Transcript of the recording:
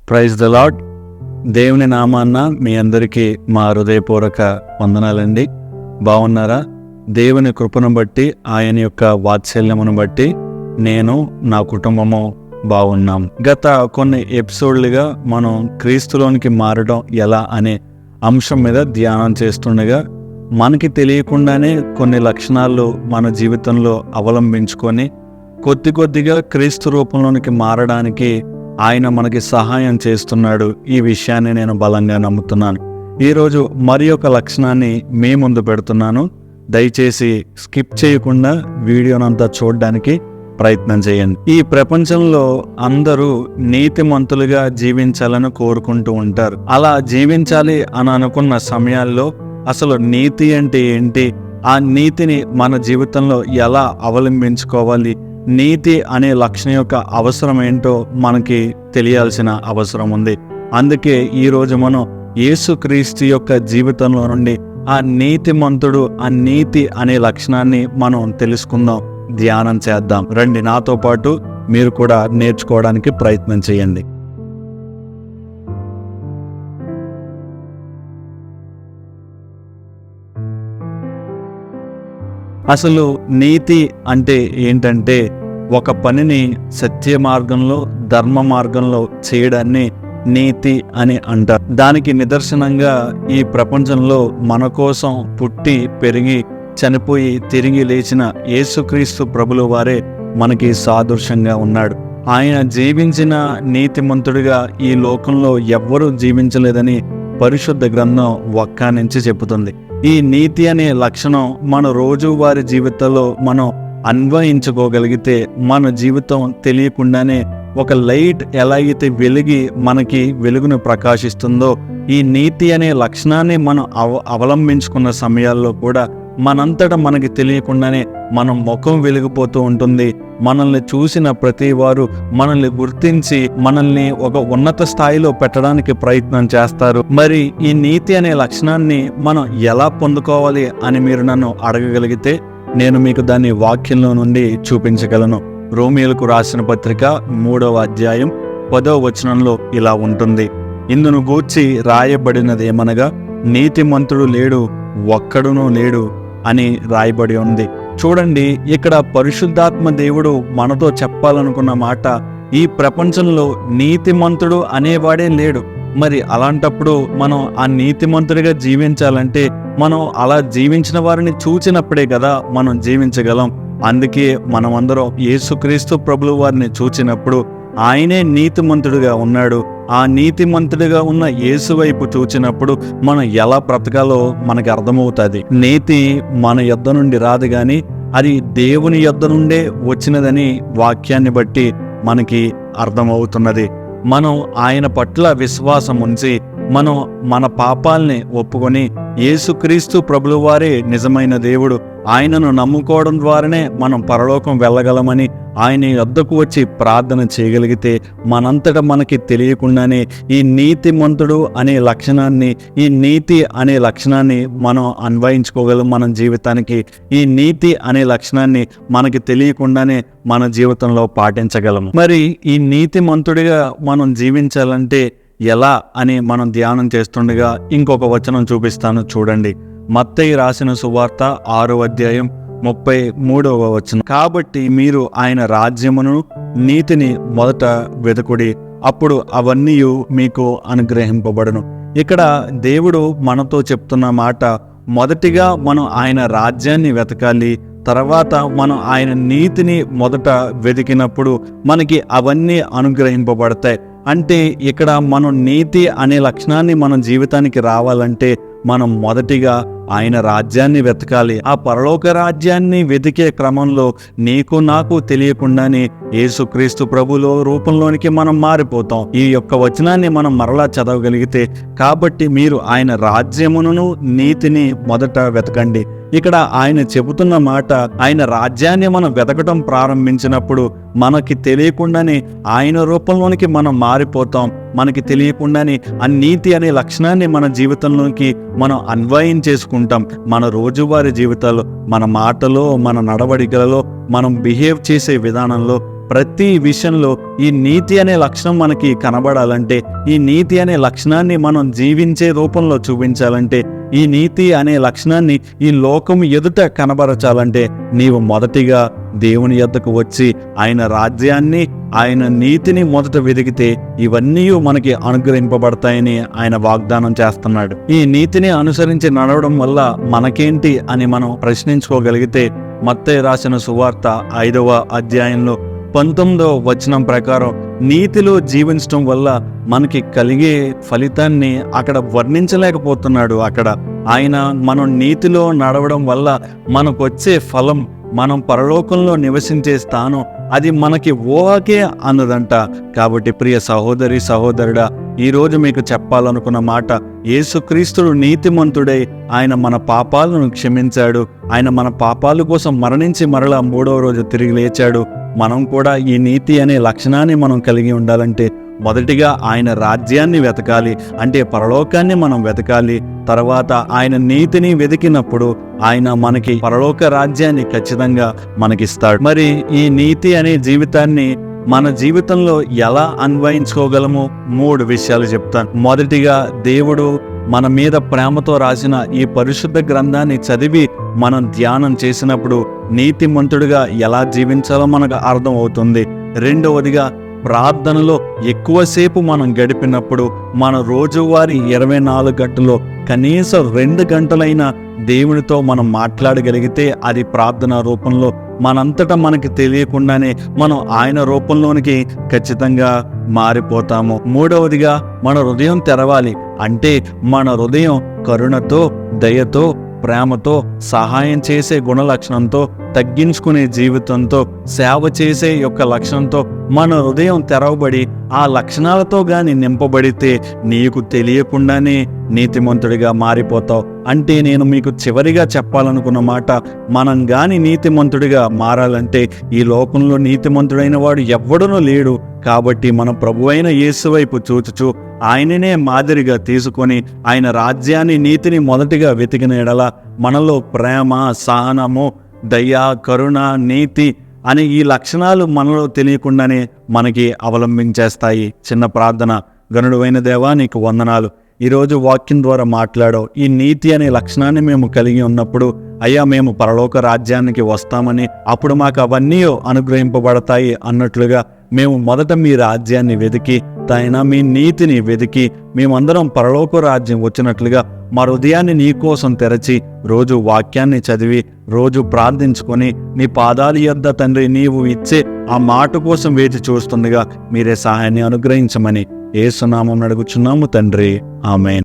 Praise the lord. దేవుని నామాన్న మీ అందరికీ మా హృదయపూర్వక వందనాలండి. బాగున్నారా? దేవుని కృపను బట్టి, ఆయన యొక్క వాత్సల్యమును బట్టి నేను, నా కుటుంబము బాగున్నాం. గత కొన్ని ఎపిసోడ్లుగా మనం క్రీస్తులోనికి మారడం ఎలా అనే అంశం మీద ధ్యానం చేస్తుండగా మనకి తెలియకుండానే కొన్ని లక్షణాలు మన జీవితంలో అవలంబించుకొని కొద్దిగా క్రీస్తు రూపంలోనికి మారడానికి ఆయన మనకి సహాయం చేస్తున్నాడు. ఈ విషయాన్ని నేను బలంగా నమ్ముతున్నాను. ఈరోజు మరి ఒక లక్షణాన్ని మీ ముందు పెడుతున్నాను. దయచేసి స్కిప్ చేయకుండా వీడియోనంతా చూడడానికి ప్రయత్నం చేయండి. ఈ ప్రపంచంలో అందరూ నీతిమంతులుగా జీవించాలని కోరుకుంటూ ఉంటారు. అలా జీవించాలి అని అనుకున్న సమయాల్లో అసలు నీతి అంటే ఏంటి, ఆ నీతిని మన జీవితంలో ఎలా అవలంబించుకోవాలి, నీతి అనే లక్షణం యొక్క అవసరం ఏంటో మనకి తెలియాల్సిన అవసరం ఉంది. అందుకే ఈరోజు మనం యేసుక్రీస్తు యొక్క జీవితంలో నుండి ఆ నీతిమంతుడు, ఆ నీతి అనే లక్షణాన్ని మనం తెలుసుకుందాం, ధ్యానం చేద్దాం. రండి, నాతో పాటు మీరు కూడా నేర్చుకోవడానికి ప్రయత్నం చేయండి. అసలు నీతి అంటే ఏంటంటే ఒక పనిని సత్య మార్గంలో, ధర్మ మార్గంలో చేయడాన్ని నీతి అని అంటారు. దానికి నిదర్శనంగా ఈ ప్రపంచంలో మన కోసం పుట్టి పెరిగి చనిపోయి తిరిగి లేచిన యేసుక్రీస్తు ప్రభుల వారే మనకి సాదృశ్యంగా ఉన్నాడు. ఆయన జీవించిన నీతిమంతుడిగా ఈ లోకంలో ఎవ్వరూ జీవించలేదని పరిశుద్ధ గ్రంథం ఒక్క చెబుతుంది. ఈ నీతి అనే లక్షణం మన రోజువారీ జీవితంలో మనం అన్వయించుకోగలిగితే మన జీవితం తెలియకుండానే ఒక లైట్ ఎలా అయితే వెలిగి మనకి వెలుగును ప్రకాశిస్తుందో, ఈ నీతి అనే లక్షణాన్ని మనం అవలంబించుకున్న సమయాల్లో కూడా మనంతటా మనకి తెలియకుండానే మనం ముఖం వెలిగిపోతూ ఉంటుంది. మనల్ని చూసిన ప్రతి వారు మనల్ని గుర్తించి మనల్ని ఒక ఉన్నత స్థాయిలో పెట్టడానికి ప్రయత్నం చేస్తారు. మరి ఈ నీతి అనే లక్షణాన్ని మనం ఎలా పొందుకోవాలి అని మీరు నన్ను అడగగలిగితే నేను మీకు దాన్ని వాక్యంలో నుండి చూపించగలను. రోమీయులకు రాసిన పత్రిక 3వ అధ్యాయం 10వ వచనంలో ఇలా ఉంటుంది: ఇందును గూర్చి రాయబడినది ఏమనగా, నీతిమంతుడు లేడు, ఒక్కడునూ లేడు అని రాయబడి ఉంది. చూడండి, ఇక్కడ పరిశుద్ధాత్మ దేవుడు మనతో చెప్పాలనుకున్న మాట, ఈ ప్రపంచంలో నీతిమంతుడు అనేవాడే లేడు. మరి అలాంటప్పుడు మనం ఆ నీతిమంతుడిగా జీవించాలంటే మనం అలా జీవించిన వారిని చూచినప్పుడే కదా మనం జీవించగలం. అందుకే మనమందరం యేసుక్రీస్తు ప్రభుల వారిని చూచినప్పుడు ఆయనే నీతిమంతుడిగా ఉన్నాడు. ఆ నీతిమంతుడిగా ఉన్న యేసు వైపు చూచినప్పుడు మనం ఎలా బ్రతకాలో మనకి అర్థమవుతుంది. నీతి మన యొద్ద నుండి రాదు గాని అది దేవుని యొద్ద నుండే వచ్చినదని వాక్యాన్ని బట్టి మనకి అర్థమవుతున్నది. మనం ఆయన పట్ల విశ్వాసం ఉంచి మనం మన పాపాల్ని ఒప్పుకొని యేసుక్రీస్తు ప్రభుల వారే నిజమైన దేవుడు, ఆయనను నమ్ముకోవడం ద్వారానే మనం పరలోకం వెళ్ళగలమని ఆయన యొద్దకు వచ్చి ప్రార్థన చేయగలిగితే మనంతటా మనకి తెలియకుండానే ఈ నీతిమంతుడు అనే లక్షణాన్ని, ఈ నీతి అనే లక్షణాన్ని మనం అన్వయించుకోగలం మన జీవితానికి. ఈ నీతి అనే లక్షణాన్ని మనకి తెలియకుండానే మన జీవితంలో పాటించగలము. మరి ఈ నీతిమంతుడిగా మనం జీవించాలంటే ఎలా అని మనం ధ్యానం చేస్తుండగా ఇంకొక వచనం చూపిస్తాను, చూడండి. మత్తయి రాసిన సువార్త 6వ అధ్యాయం 33వ వచనం: కాబట్టి మీరు ఆయన రాజ్యమును నీతిని మొదట వెతుకుడి, అప్పుడు అవన్నీ మీకు అనుగ్రహింపబడును. ఇక్కడ దేవుడు మనతో చెప్తున్న మాట, మొదటిగా మనం ఆయన రాజ్యాన్ని వెతకాలి. తర్వాత మనం ఆయన నీతిని మొదట వెతికినప్పుడు మనకి అవన్నీ అనుగ్రహింపబడతాయి. అంటే ఇక్కడ మనం నీతి అనే లక్షణాన్ని మన జీవితానికి రావాలంటే మనం మొదటిగా ఆయన రాజ్యాన్ని వెతకాలి. ఆ పరలోక రాజ్యాన్ని వెతికే క్రమంలో నీకు నాకు తెలియకుండానే యేసుక్రీస్తు ప్రభులో రూపంలోనికి మనం మారిపోతాం. ఈ యొక్క వచనాన్ని మనం మరలా చదవగలిగితే, కాబట్టి మీరు ఆయన రాజ్యమును నీతిని మొదట వెతకండి. ఇక్కడ ఆయన చెబుతున్న మాట, ఆయన రాజ్యాన్ని మనం వెతకటం ప్రారంభించినప్పుడు మనకి తెలియకుండానే ఆయన రూపంలోనికి మనం మారిపోతాం. మనకి తెలియకుండానే ఆ నీతి అనే లక్షణాన్ని మన జీవితంలోకి మనం అన్వయం చేసుకుంటాం. మన రోజువారీ జీవితాల్లో, మన మాటలో, మన నడవడికలలో, మనం బిహేవ్ చేసే విధానంలో ప్రతి విషయంలో ఈ నీతి అనే లక్షణం మనకి కనబడాలంటే, ఈ నీతి అనే లక్షణాన్ని మనం జీవించే రూపంలో చూపించాలంటే, ఈ నీతి అనే లక్షణాన్ని ఈ లోకం ఎదుట కనబరచాలంటే నీవు మొదటిగా దేవుని యొద్దకు వచ్చి ఆయన రాజ్యాన్ని, ఆయన నీతిని మొదట వెతికితే ఇవన్నీ మనకి అనుగ్రహింపబడతాయని ఆయన వాగ్దానం చేస్తున్నాడు. ఈ నీతిని అనుసరించి నడవడం వల్ల మనకేంటి అని మనం ప్రశ్నించుకోగలిగితే, మత్తయి రాసిన సువార్త 5వ అధ్యాయంలో 19వ వచనం ప్రకారం నీతిలో జీవించడం వల్ల మనకి కలిగే ఫలితాన్ని అక్కడ వర్ణించలేకపోతున్నాడు. అక్కడ ఆయన మనం నీతిలో నడవడం వల్ల మనకు వచ్చే ఫలం, మనం పరలోకంలో నివసించే స్థానం, అది మనకి ఊహకే అన్నదంట. కాబట్టి ప్రియ సహోదరి సహోదరుడా, ఈరోజు మీకు చెప్పాలనుకున్న మాట, యేసుక్రీస్తుడు నీతిమంతుడై ఆయన మన పాపాలను క్షమించాడు. ఆయన మన పాపాల కోసం మరణించి మరలా 3వ రోజు తిరిగి లేచాడు. మనం కూడా ఈ నీతి అనే లక్షణాన్ని మనం కలిగి ఉండాలంటే మొదటిగా ఆయన రాజ్యాన్ని వెతకాలి, అంటే పరలోకాన్ని మనం వెతకాలి. తర్వాత ఆయన నీతిని వెతికినప్పుడు ఆయన మనకి పరలోక రాజ్యాన్ని ఖచ్చితంగా మనకిస్తాడు. మరి ఈ నీతి అనే జీవితాన్ని మన జీవితంలో ఎలా అన్వయించుకోగలమో 3 విషయాలు చెప్తాను. మొదటిగా, దేవుడు మన మీద ప్రేమతో రాసిన ఈ పరిశుద్ధ గ్రంథాన్ని చదివి మనం ధ్యానం చేసినప్పుడు నీతిమంతుడిగా ఎలా జీవించాలో మనకు అర్థం అవుతుంది. రెండవదిగా, ప్రార్థనలో ఎక్కువసేపు మనం గడిపినప్పుడు మన రోజువారీ 24 గంటల్లో కనీసం 2 గంటలైనా దేవునితో మనం మాట్లాడగలిగితే అది ప్రార్థన రూపంలో మనంతటా మనకి తెలియకుండానే మనం ఆయన రూపంలోనికి ఖచ్చితంగా మారిపోతాము. మూడవదిగా, మన హృదయం తెరవాలి. అంటే మన హృదయం కరుణతో, దయతో, ప్రేమతో, సహాయం చేసే గుణలక్షణంతో, తగ్గించుకునే జీవితంతో, సేవ చేసే యొక్క లక్షణంతో మన హృదయం తెరవబడి ఆ లక్షణాలతో గాని నింపబడితే నీకు తెలియకుండానే నీతిమంతుడిగా మారిపోతావు. అంటే నేను మీకు చివరిగా చెప్పాలనుకున్న మాట, మనం గాని నీతిమంతుడిగా మారాలంటే ఈ లోకంలో నీతిమంతుడైన వాడు ఎవ్వడనూ లేడు. కాబట్టి మన ప్రభువైన యేసు వైపు చూచుచు ఆయననే మాదిరిగా తీసుకొని ఆయన రాజ్యాన్ని, నీతిని మొదటిగా వెతికిన ఎడల మనలో ప్రేమ, సహనము, దయ, కరుణ, నీతి అనే ఈ లక్షణాలు మనలో తెలియకుండానే మనకి అవలంబించేస్తాయి. చిన్న ప్రార్థన. గనుడైన దేవా, నీకు వందనాలు. ఈరోజు వాక్యం ద్వారా మాట్లాడో ఈ నీతి అనే లక్షణాన్ని మేము కలిగి ఉన్నప్పుడు, అయ్యా మేము పరలోక రాజ్యానికి వస్తామని, అప్పుడు మాకు అవన్నీ అనుగ్రహింపబడతాయి అన్నట్లుగా మేము మొదట మీ రాజ్యాన్ని వెతికి, మీ నీతిని వెతికి మేమందరం పరలోక రాజ్యం వచ్చినట్లుగా మా హృదయాన్ని నీ కోసం తెరచి రోజు వాక్యాన్ని చదివి రోజు ప్రార్థించుకొని నీ పాదాల యొద్ద తండ్రి నీవు ఇచ్చే ఆ మాట కోసం వేచి చూస్తుండగా మీరే సహాయాన్ని అనుగ్రహించమని యేసు నామమున అడుగుచున్నాము తండ్రి. ఆమేన్.